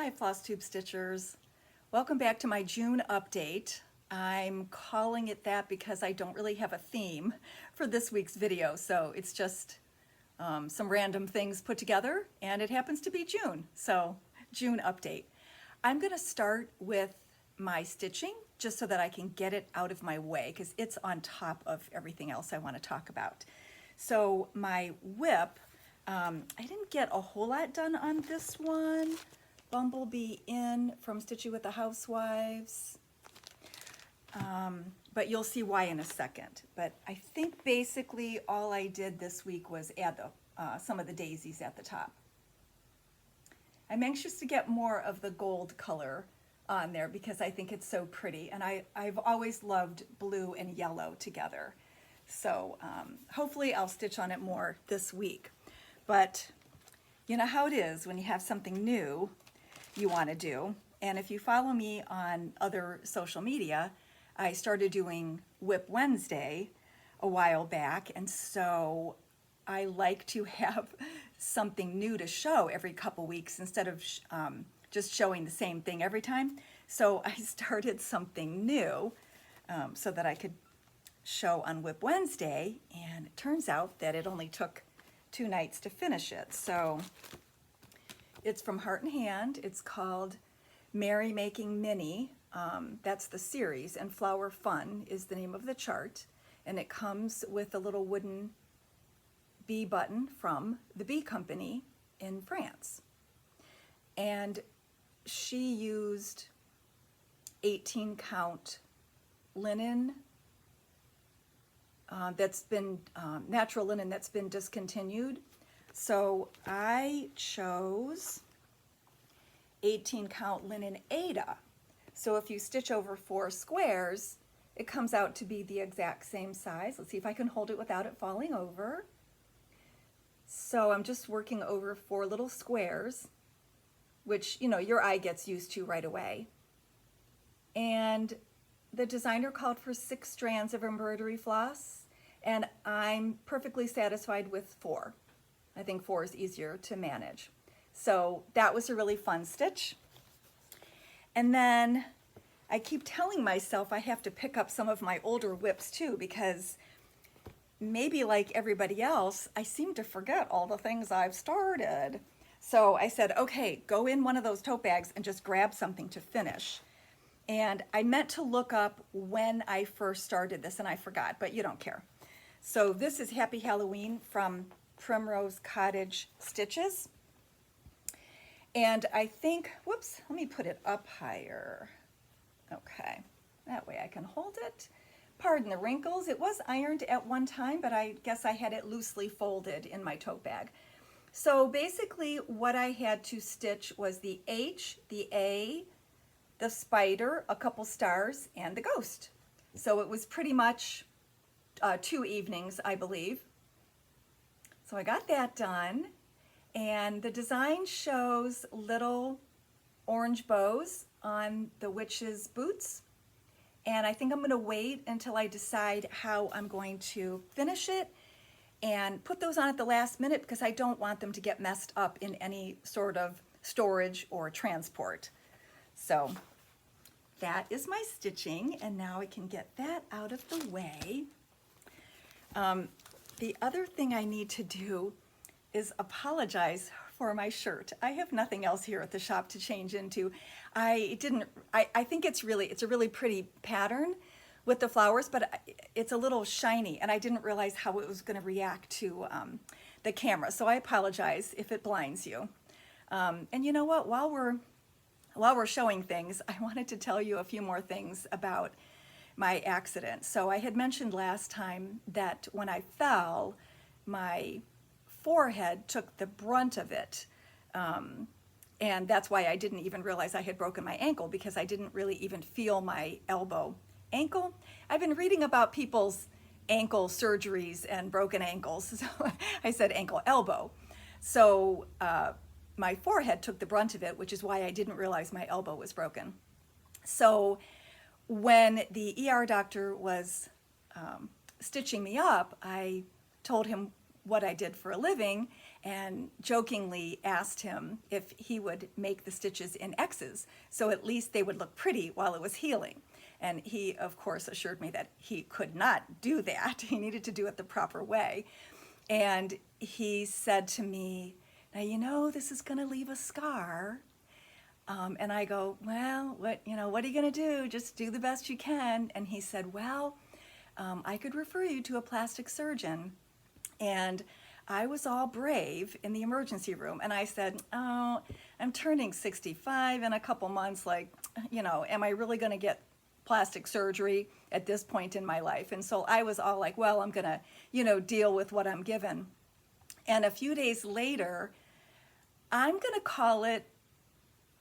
Hi FlossTube Stitchers. Welcome back to my June update. I'm calling it that because I don't really have a theme for this week's video, so it's just some random things put together, and it happens to be June, so June update. I'm going to start with my stitching just so that I can get it out of my way because it's on top of everything else I want to talk about. So my whip, I didn't get a whole lot done on this one. Bumblebee in from Stitching with the Housewives, but you'll see why in a second. But I think basically all I did this week was add some of the daisies at the top. I'm anxious to get more of the gold color on there because I think it's so pretty, and I've always loved blue and yellow together. So hopefully I'll stitch on it more this week. But you know how it is when you have something new you want to do. And if you follow me on other social media, I started doing Whip Wednesday a while back, and so I like to have something new to show every couple weeks instead of just showing the same thing every time. So I started something new so that I could show on Whip Wednesday, and it turns out that it only took 2 nights to finish it. So it's from Heart and Hand. It's called Merry Making Mini. That's the series, and Flower Fun is the name of the chart. And it comes with a little wooden bee button from the bee company in France. And she used 18 count linen that's been natural linen that's been discontinued. So I chose 18 count linen Aida. So if you stitch over 4 squares, it comes out to be the exact same size. Let's see if I can hold it without it falling over. So I'm just working over 4 little squares, which, you know, your eye gets used to right away. And the designer called for 6 strands of embroidery floss, and I'm perfectly satisfied with 4. I think 4 is easier to manage. So that was a really fun stitch. And then I keep telling myself I have to pick up some of my older whips too, because maybe like everybody else, I seem to forget all the things I've started. So I said, okay, go in one of those tote bags and just grab something to finish. And I meant to look up when I first started this, and I forgot, but you don't care. So this is Happy Halloween from Primrose Cottage Stitches. And I think, whoops, let me put it up higher. Okay, that way I can hold it. Pardon the wrinkles. It was ironed at one time, but I guess I had it loosely folded in my tote bag. So basically what I had to stitch was the H, the A, the spider, a couple stars, and the ghost. So it was pretty much 2 evenings, I believe. So I got that done, and the design shows little orange bows on the witch's boots, and I think I'm going to wait until I decide how I'm going to finish it and put those on at the last minute because I don't want them to get messed up in any sort of storage or transport. So that is my stitching, and now I can get that out of the way. The other thing I need to do is apologize for my shirt. I have nothing else here at the shop to change into. I think it's a really pretty pattern with the flowers, but it's a little shiny, and I didn't realize how it was going to react to the camera. So I apologize if it blinds you. And you know what? While we're showing things, I wanted to tell you a few more things about my accident. So I had mentioned last time that when I fell, my forehead took the brunt of it. And that's why I didn't even realize I had broken my ankle, because I didn't really even feel my elbow. Ankle? I've been reading about people's ankle surgeries and broken ankles, so I said ankle, elbow. So my forehead took the brunt of it, which is why I didn't realize my elbow was broken. So when the ER doctor was stitching me up, I told him what I did for a living, and jokingly asked him if he would make the stitches in X's, so at least they would look pretty while it was healing. And he, of course, assured me that he could not do that. He needed to do it the proper way. And he said to me, now, you know, this is going to leave a scar. And I go, well, what are you going to do? Just do the best you can. And he said, well, I could refer you to a plastic surgeon. And I was all brave in the emergency room. And I said, oh, I'm turning 65 in a couple months. Like, am I really going to get plastic surgery at this point in my life? And so I was all like, well, I'm gonna, deal with what I'm given. And a few days later, I'm gonna call it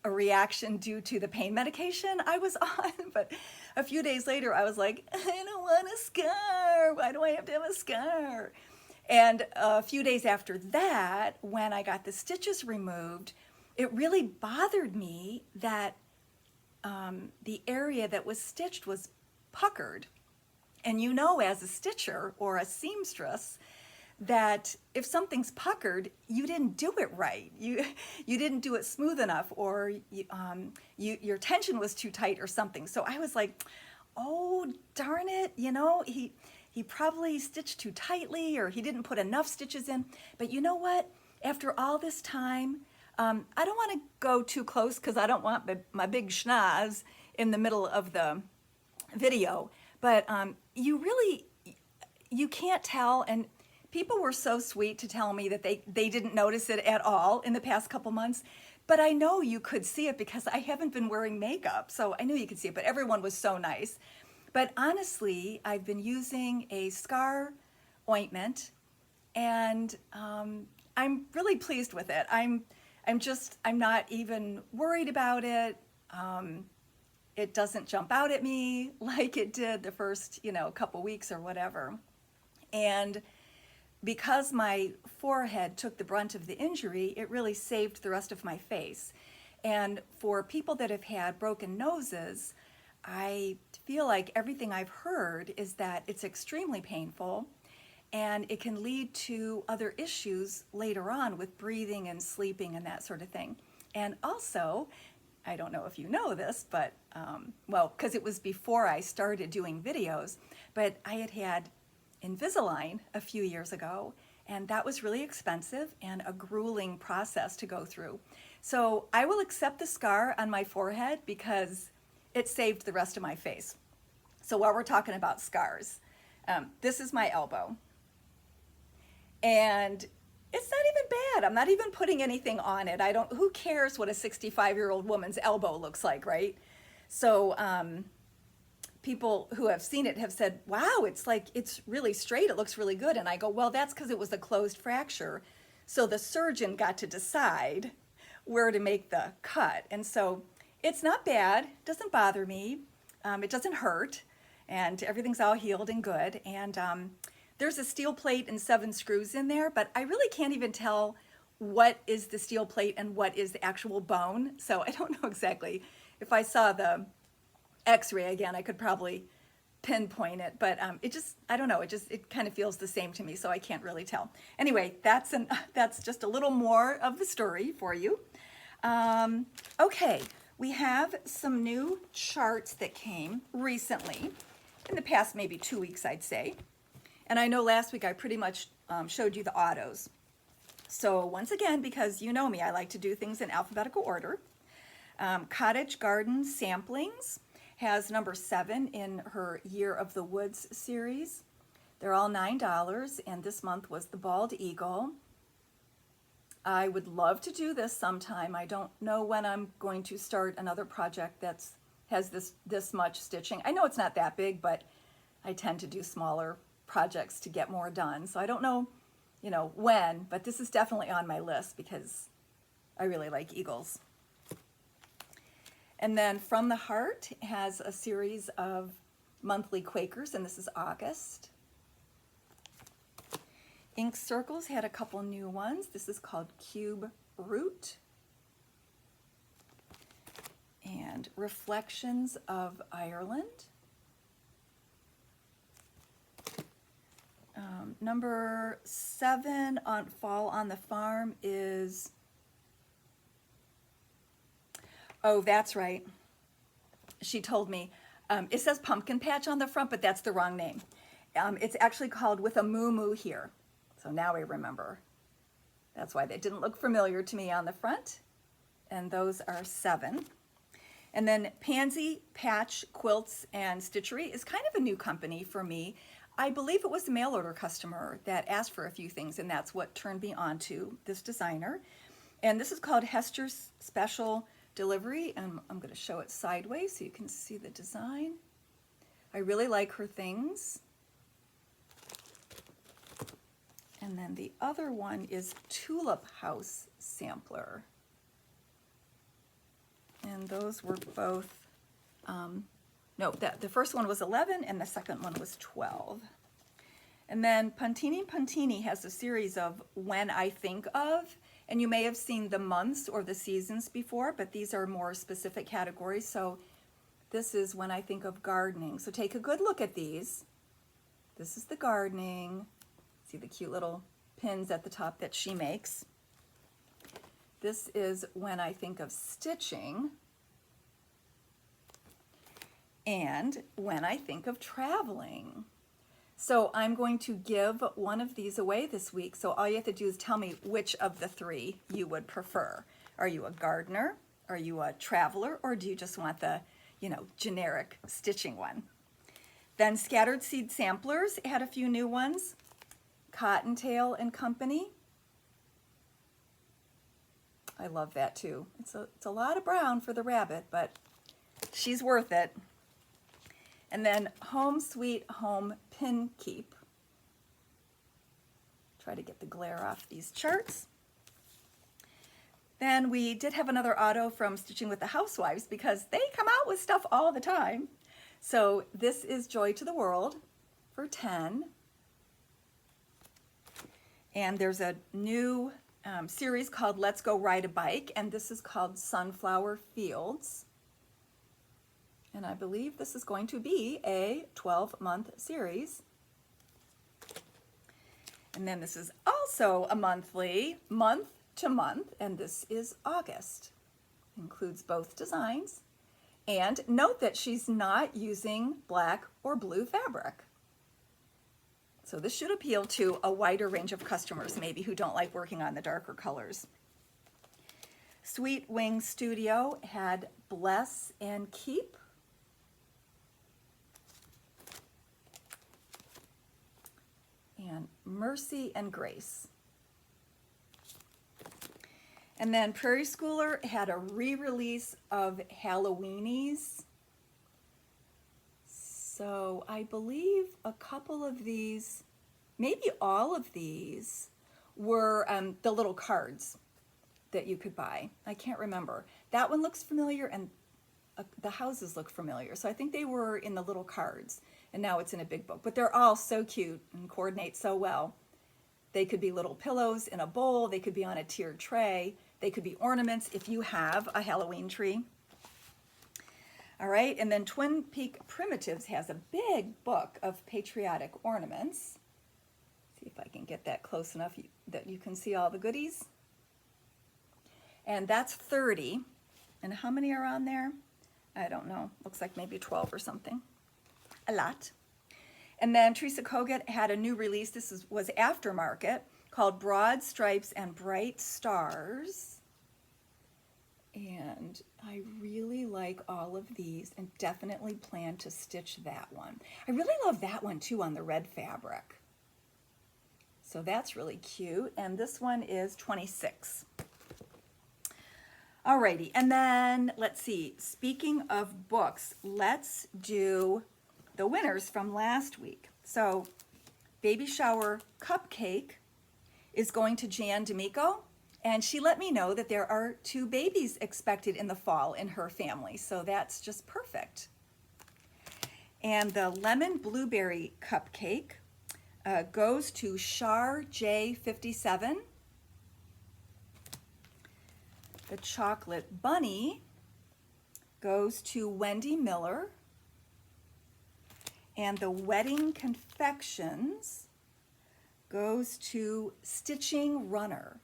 a reaction due to the pain medication I was on. But a few days later, I was like, I don't want a scar. Why do I have to have a scar? And a few days after that, when I got the stitches removed, it really bothered me that the area that was stitched was puckered. And as a stitcher or a seamstress, that if something's puckered, you didn't do it right. You didn't do it smooth enough, or your tension was too tight or something. So I was like, oh, darn it, he probably stitched too tightly, or he didn't put enough stitches in. But you know what? After all this time, I don't want to go too close because I don't want my big schnoz in the middle of the video, but you can't tell. And people were so sweet to tell me that they didn't notice it at all in the past couple months, but I know you could see it because I haven't been wearing makeup, so I knew you could see it, but everyone was so nice. But honestly, I've been using a scar ointment, and I'm really pleased with it. I'm not even worried about it. It doesn't jump out at me like it did the first, couple weeks or whatever. And because my forehead took the brunt of the injury, it really saved the rest of my face. And for people that have had broken noses, I feel like everything I've heard is that it's extremely painful, and it can lead to other issues later on with breathing and sleeping and that sort of thing. And also, I don't know if you know this, but, because it was before I started doing videos, but I had Invisalign a few years ago, and that was really expensive and a grueling process to go through. So I will accept the scar on my forehead because it saved the rest of my face. So while we're talking about scars, this is my elbow. And it's not even bad. I'm not even putting anything on it. Who cares what a 65-year-old woman's elbow looks like, right? So people who have seen it have said, wow, it's really straight. It looks really good. And I go, well, that's because it was a closed fracture. So the surgeon got to decide where to make the cut. And so it's not bad. It doesn't bother me. It doesn't hurt. And everything's all healed and good. And there's a steel plate and 7 screws in there, but I really can't even tell what is the steel plate and what is the actual bone. So I don't know exactly. If I saw the x-ray again, I could probably pinpoint it, but I don't know. It kind of feels the same to me, so I can't really tell. Anyway, that's just a little more of the story for you. Okay, we have some new charts that came recently, in the past maybe 2 weeks, I'd say. And I know last week I pretty much showed you the autos. So once again, because you know me, I like to do things in alphabetical order. Cottage Garden Samplings has number 7 in her Year of the Woods series. They're all $9, and this month was the Bald Eagle. I would love to do this sometime. I don't know when I'm going to start another project that has this much stitching. I know it's not that big, but I tend to do smaller projects to get more done. So I don't know, when, but this is definitely on my list because I really like eagles. And then From the Heart has a series of monthly Quakers, and this is August. Ink Circles had a couple new ones. This is called Cube Root. And Reflections of Ireland. Number 7 on Fall on the Farm is, oh, that's right. She told me, it says Pumpkin Patch on the front, but that's the wrong name. It's actually called With a Moo Moo Here. So now I remember. That's why they didn't look familiar to me on the front. And those are 7. And then Pansy Patch Quilts and Stitchery is kind of a new company for me. I believe it was a mail order customer that asked for a few things, and that's what turned me on to this designer. And this is called Hester's Special Delivery, and I'm going to show it sideways so you can see the design. I really like her things. And then the other one is Tulip House Sampler. And those were both, no, the first one was 11 and the second one was 12. And then Puntini has a series of When I Think Of, and you may have seen the months or the seasons before, but these are more specific categories. So this is When I Think of Gardening. So take a good look at these. This is the gardening. See the cute little pins at the top that she makes. This is When I Think of Stitching. And When I Think of Traveling. So I'm going to give one of these away this week. So all you have to do is tell me which of the 3 you would prefer. Are you a gardener? Are you a traveler? Or do you just want the, generic stitching one? Then Scattered Seed Samplers had a few new ones. Cottontail and Company. I love that too. It's a lot of brown for the rabbit, but she's worth it. And then Home Sweet Home Pin Keep. Try to get the glare off these charts. Then we did have another auto from Stitching with the Housewives because they come out with stuff all the time. So this is Joy to the World for 10. And there's a new series called Let's Go Ride a Bike, and this is called Sunflower Fields. And I believe this is going to be a 12-month series. And then this is also a monthly, month to month, and this is August. Includes both designs. And note that she's not using black or blue fabric. So this should appeal to a wider range of customers, maybe who don't like working on the darker colors. Sweet Wing Studio had Bless and Keep. And Mercy and Grace. And then Prairie Schooler had a re-release of Halloweenies. So I believe a couple of these, maybe all of these, were the little cards that you could buy. I can't remember. That one looks familiar, and the houses look familiar. So I think they were in the little cards, and now it's in a big book. But they're all so cute and coordinate so well. They could be little pillows in a bowl. They could be on a tiered tray. They could be ornaments if you have a Halloween tree. All right, and then Twin Peak Primitives has a big book of patriotic ornaments. See if I can get that close enough that you can see all the goodies. And that's 30. And how many are on there? I don't know. Looks like maybe 12 or something. A lot. And then Teresa Kogut had a new release. This was aftermarket, called Broad Stripes and Bright Stars. And I really like all of these and definitely plan to stitch that one. I really love that one too on the red fabric. So that's really cute. And this one is 26. Alrighty, and then let's see, speaking of books, let's do the winners from last week. So Baby Shower Cupcake is going to Jan D'Amico. And she let me know that there are 2 babies expected in the fall in her family, so that's just perfect. And the Lemon Blueberry Cupcake goes to Char J57. The Chocolate Bunny goes to Wendy Miller. And the Wedding Confections goes to Stitching Runner.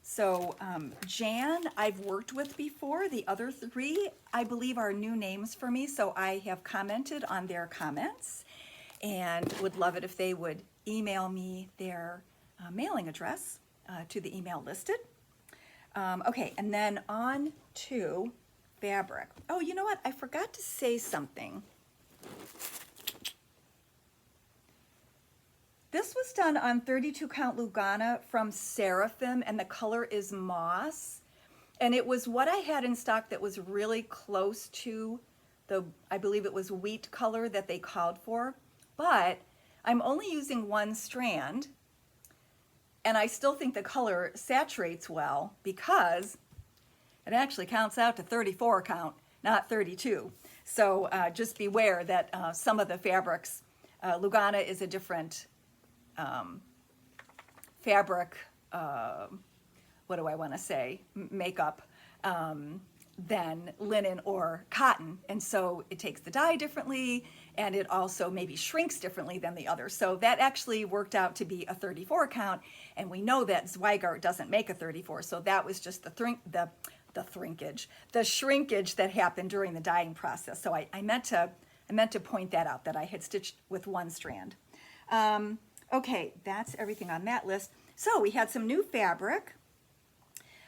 So Jan, I've worked with before. The other three, I believe, are new names for me. So I have commented on their comments and would love it if they would email me their mailing address to the email listed. Okay, and then on to fabric. Oh, you know what? I forgot to say something. This was done on 32 count Lugana from Seraphim, and the color is moss. And it was what I had in stock that was really close to the, I believe it was wheat color that they called for. But I'm only using one strand, and I still think the color saturates well because it actually counts out to 34 count, not 32. So just beware that some of the fabrics, Lugana is a different fabric, what do I want to say, makeup, than linen or cotton. And so it takes the dye differently, and it also maybe shrinks differently than the other. So that actually worked out to be a 34 count, and we know that Zweigart doesn't make a 34, so that was just the shrinkage that happened during the dyeing process. So I meant to point that out, that I had stitched with one strand. Okay, that's everything on that list. So we had some new fabric.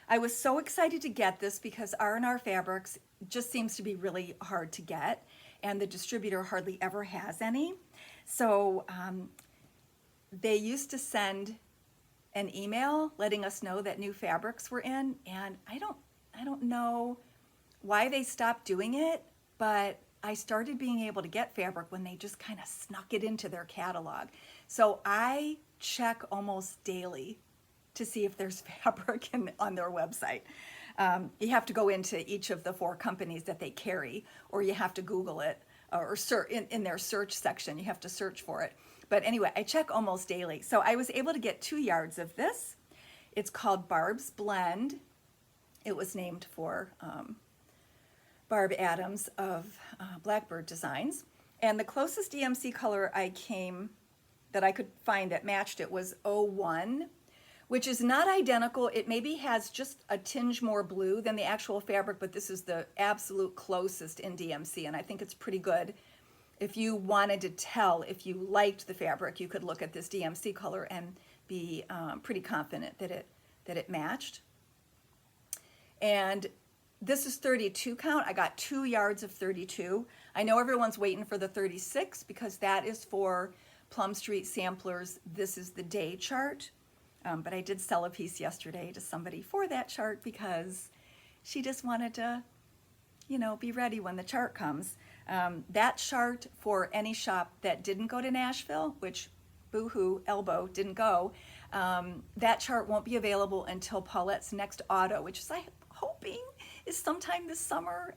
I was so excited to get this because R&R Fabrics just seems to be really hard to get, and the distributor hardly ever has any. So they used to send an email letting us know that new fabrics were in, and I don't know why they stopped doing it, but I started being able to get fabric when they just kind of snuck it into their catalog. So I check almost daily to see if there's fabric on their website. You have to go into each of the 4 companies that they carry, or you have to Google it, or search in their search section. You have to search for it. But anyway, I check almost daily. So I was able to get 2 yards of this. It's called Barb's Blend. It was named for Barb Adams of Blackbird Designs. And the closest DMC color that I could find that matched it was 01, which is not identical. It maybe has just a tinge more blue than the actual fabric, but this is the absolute closest in DMC, and I think it's pretty good. If you wanted to tell if you liked the fabric, you could look at this DMC color and be pretty confident that it matched. And this is 32 count. I got 2 yards of 32. I know everyone's waiting for the 36 because that is for Plum Street Samplers. This is the day chart. But I did sell a piece yesterday to somebody for that chart because she just wanted to, be ready when the chart comes. That chart for any shop that didn't go to Nashville, which boo-hoo, elbow, didn't go, that chart won't be available until Paulette's next auto, which is, I'm hoping, is sometime this summer.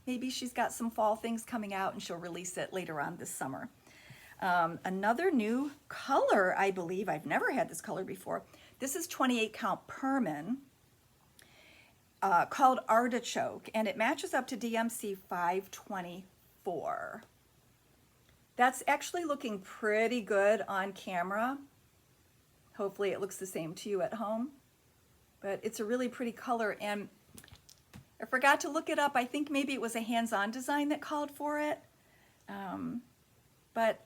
Maybe she's got some fall things coming out and she'll release it later on this summer. Another new color, I believe, I've never had this color before. This is 28 count Perman, called Artichoke, and it matches up to DMC 524. That's actually looking pretty good on camera. Hopefully it looks the same to you at home, but it's a really pretty color, and I forgot to look it up. I think maybe it was a hands-on design that called for it.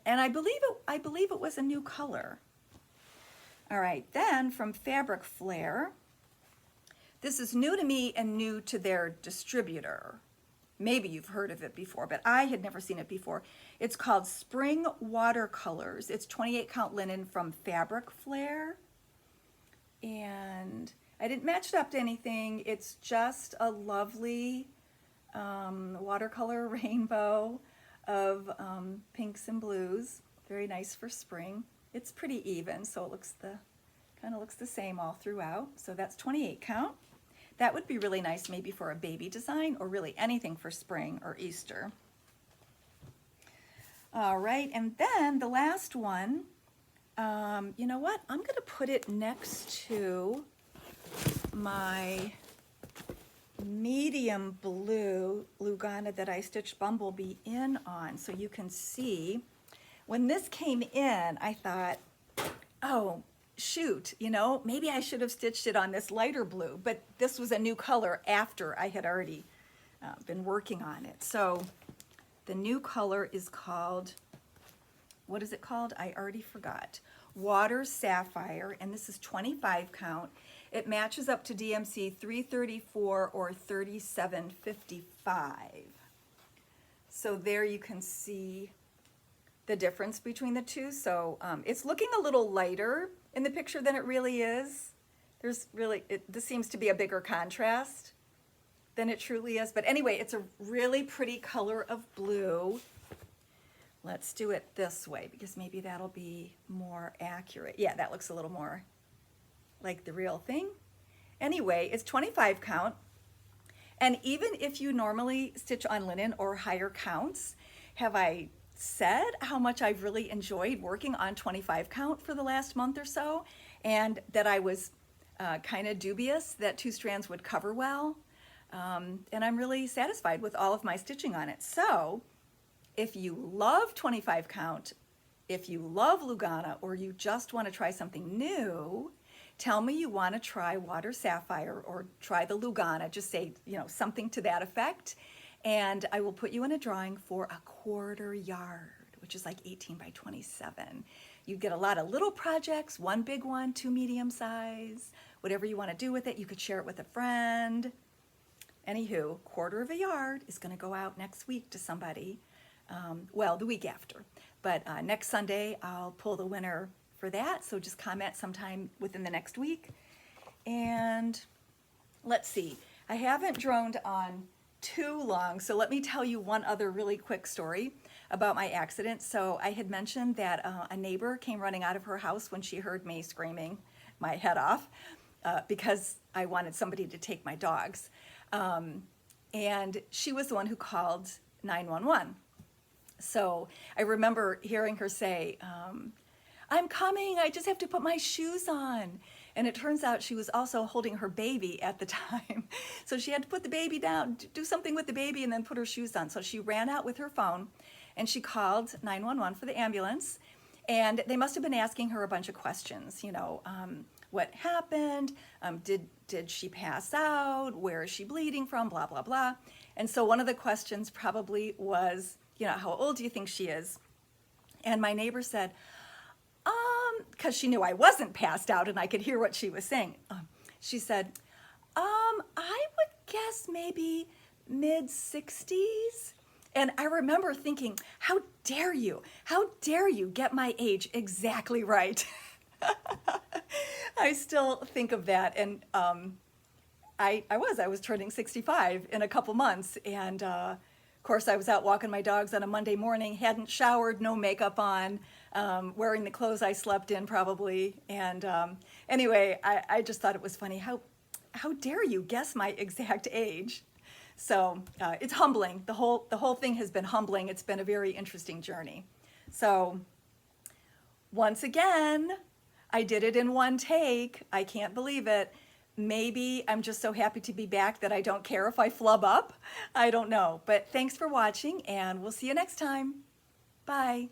And I believe it was a new color. All right, then from Fabric Flair, this is new to me and new to their distributor. Maybe you've heard of it before, but I had never seen it before. It's called Spring Watercolors. It's 28 count linen from Fabric Flair. And I didn't match it up to anything. It's just a lovely watercolor rainbow of pinks and blues. Very nice for spring. It's pretty even, so it kind of looks the same all throughout. So that's 28 count. That would be really nice maybe for a baby design, or really anything for spring or Easter. All right, and then the last one, you know what? I'm gonna put it next to my medium blue Lugana that I stitched Bumblebee in on, so you can see. When this came in, I thought, oh, shoot, you know, maybe I should have stitched it on this lighter blue, but this was a new color after I had already been working on it. So the new color is called, what is it called? I already forgot. Water Sapphire, and this is 25 count. It matches up to DMC 334 or 3755. So there you can see the difference between the two. So it's looking a little lighter in the picture than it really is. There's really, this seems to be a bigger contrast than it truly is. But anyway, it's a really pretty color of blue. Let's do it this way because maybe that'll be more accurate. Yeah, that looks a little more like the real thing. Anyway, it's 25 count. And even if you normally stitch on linen or higher counts, have I said how much I've really enjoyed working on 25 count for the last month or so, and that I was kind of dubious that 2 strands would cover well, and I'm really satisfied with all of my stitching on it. So if you love 25 count, if you love Lugana, or you just want to try something new, tell me you want to try Water Sapphire or try the Lugana. Just say, you know, something to that effect, and I will put you in a drawing for a 1/4 yard, which is like 18 by 27. You get a lot of little projects, 1 big one, 2 medium size, whatever you want to do with it. You could share it with a friend. Anywho, 1/4 yard is going to go out next week to somebody. Well, the week after. But next Sunday, I'll pull the winner for that. So just comment sometime within the next week. And let's see. I haven't droned on too long, so let me tell you one other really quick story about my accident. So I had mentioned that a neighbor came running out of her house when she heard me screaming my head off because I wanted somebody to take my dogs. And she was the one who called 911. So I remember hearing her say, I'm coming, I just have to put my shoes on. And it turns out she was also holding her baby at the time. So she had to put the baby down, do something with the baby, and then put her shoes on. So she ran out with her phone and she called 911 for the ambulance. And they must have been asking her a bunch of questions, you know, what happened? Did she pass out? Where is she bleeding from? Blah, blah, blah. And so one of the questions probably was, you know, how old do you think she is? And my neighbor said, because she knew I wasn't passed out and I could hear what she was saying. She said, I would guess maybe mid-60s. And I remember thinking, how dare you? How dare you get my age exactly right? I still think of that. And I was turning 65 in a couple months. And of course, I was out walking my dogs on a Monday morning, hadn't showered, no makeup on, wearing the clothes I slept in probably. And anyway, I just thought it was funny. How dare you guess my exact age? So it's humbling. The whole thing has been humbling. It's been a very interesting journey. So once again, I did it in one take. I can't believe it. Maybe I'm just so happy to be back that I don't care if I flub up. I don't know. But thanks for watching, and we'll see you next time. Bye.